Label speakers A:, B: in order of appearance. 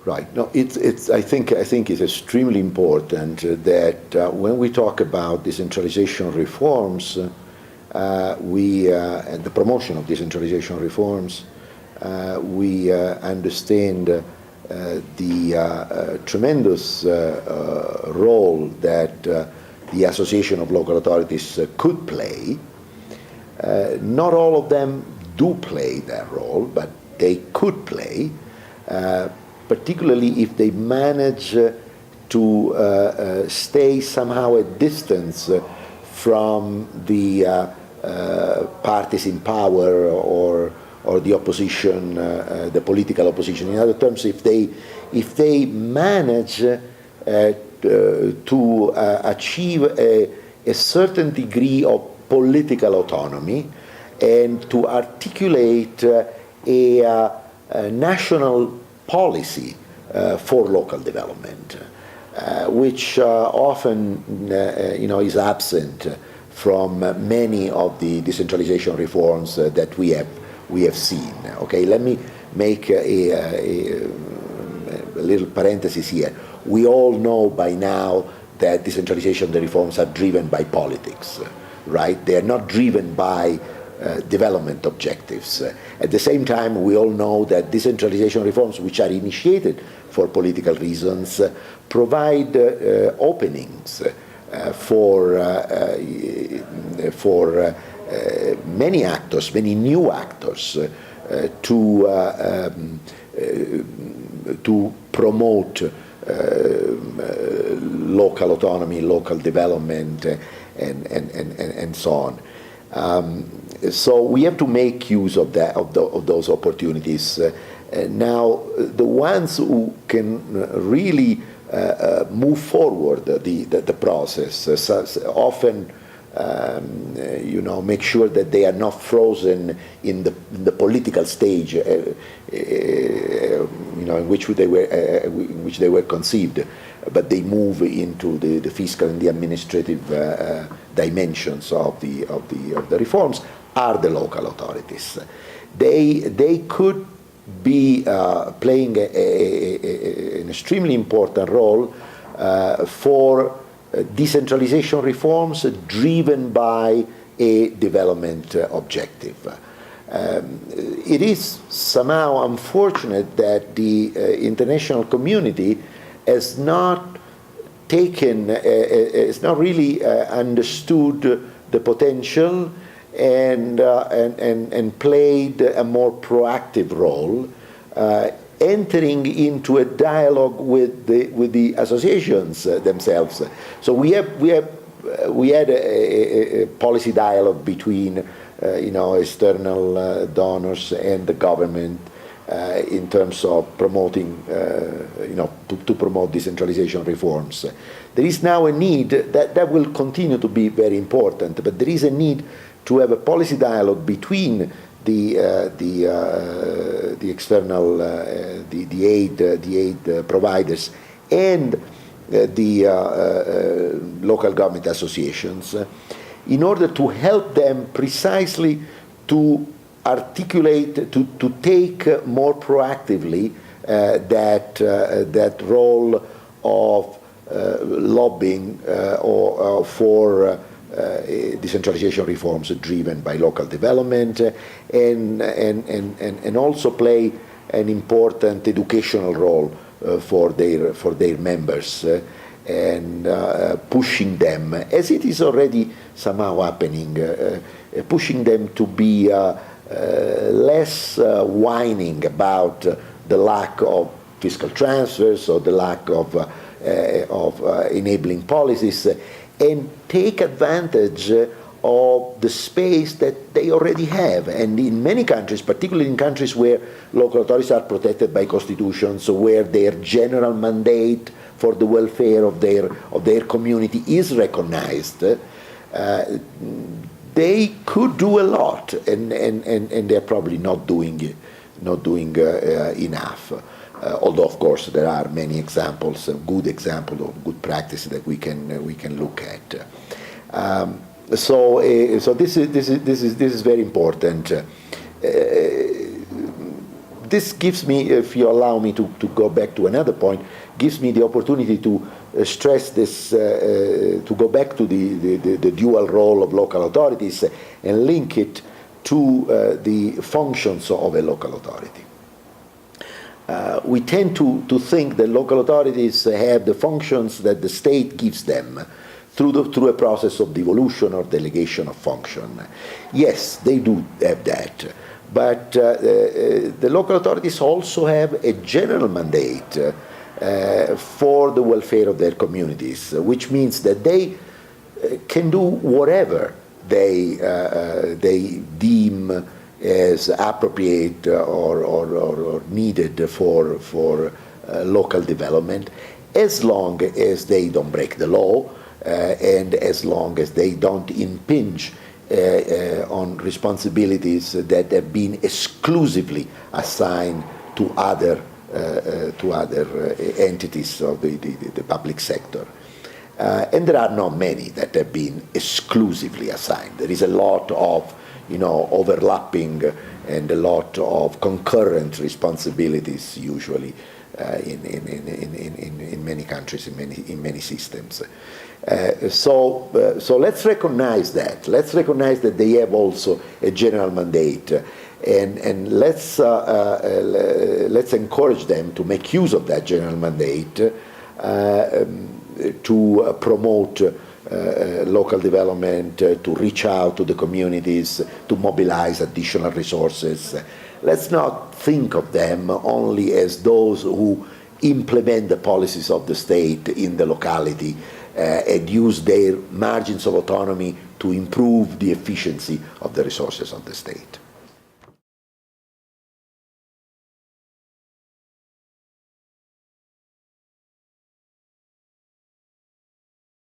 A: Right. No, I think it's extremely important that when we talk about decentralization reforms, and the promotion of decentralization reforms, we understand the tremendous role that the Association of Local Authorities could play. Not all of them do play that role, but they could play. Particularly if they manage to stay somehow at distance from the parties in power or the opposition, the political opposition. In other terms, if they manage to achieve a certain degree of political autonomy and to articulate a national policy for local development, which often is absent from many of the decentralization reforms that we have seen. Okay, let me make a little parenthesis here. We all know by now that decentralization reforms are driven by politics, right? They are not driven by development objectives. At the same time, we all know that decentralization reforms, which are initiated for political reasons, provide openings for many actors, many new actors, to promote local autonomy, local development, and so on. So we have to make use of those opportunities. Now, the ones who can really move forward the process often make sure that they are not frozen in the political stage, in which they were conceived, but they move into the fiscal and the administrative dimensions of the reforms, are the local authorities. They could be playing an extremely important role for decentralization reforms driven by a development objective. It is somehow unfortunate that the international community has not really understood the potential and played a more proactive role, entering into a dialogue with the associations themselves. So we had a policy dialogue between external donors and the government in terms of promoting to promote decentralization reforms. There is now a need that will continue to be very important, but there is a need to have a policy dialogue between the external the aid providers and the local government associations in order to help them precisely to articulate, to take more proactively that role of lobbying or for decentralization reforms driven by local development, and also play an important educational role for their members, and pushing them, as it is already somehow happening, pushing them to be less whining about the lack of fiscal transfers or the lack of enabling policies, and take advantage of the space that they already have. And in many countries, particularly in countries where local authorities are protected by constitutions, where their general mandate for the welfare of their community is recognized, they could do a lot, and they're probably not doing enough. Although, of course, there are many examples, good examples of good practice that we can look at. So this is very important. this gives me, if you allow me to go back to another point, gives me the opportunity to stress this, to go back to the dual role of local authorities and link it to the functions of a local authority. We tend to think that local authorities have the functions that the state gives them through a process of devolution or delegation of function. Yes, they do have that, but the local authorities also have a general mandate for the welfare of their communities, which means that they can do whatever they deem as appropriate or needed for local development, as long as they don't break the law and as long as they don't impinge on responsibilities that have been exclusively assigned to other entities of the public sector. And there are not many that have been exclusively assigned. There is a lot of overlapping and a lot of concurrent responsibilities usually in many countries, in many systems. So let's recognize that. Let's recognize that they have also a general mandate, and let's encourage them to make use of that general mandate to promote local development, to reach out to the communities, to mobilize additional resources. Let's not think of them only as those who implement the policies of the state in the locality and use their margins of autonomy to improve the efficiency of the resources of the state.